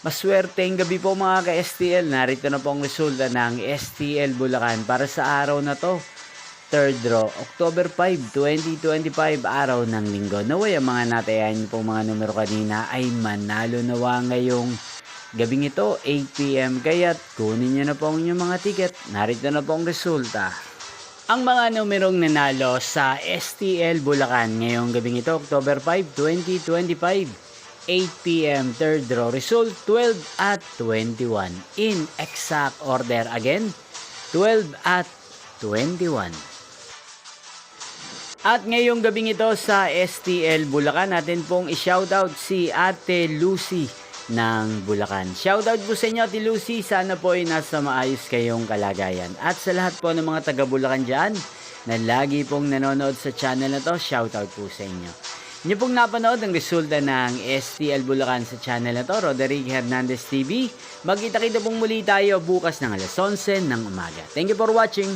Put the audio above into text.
Maswerteng gabi po mga ka-STL. Narito na po ang resulta ng STL Bulacan para sa araw na to. Third draw, October 5, 2025, araw ng linggo. Naway ang mga natayan niyo pong mga numero kanina ay manalo nawa ngayong gabing ito, 8pm. Kaya't kunin niyo na po ang inyong mga ticket. Narito na po ang resulta. Ang mga numerong nanalo sa STL Bulacan ngayong gabing ito, October 5, 2025. 8pm, third draw, result 12 at 21. In exact order again, 12 at 21. At ngayong gabing ito sa STL Bulacan, natin pong i-shoutout si Ate Lucy ng Bulacan. Shoutout po sa inyo, Ate Lucy. Sana po ay nasa maayos kayong kalagayan. At sa lahat po ng mga taga Bulacan dyan na lagi pong nanonood sa channel na to, shoutout po sa inyo. Inyo pong napanood ang resulta ng STL Bulacan sa channel na to, Roderick Hernandez TV. Magkita-kita pong muli tayo bukas ng alas 11 ng umaga. Thank you for watching.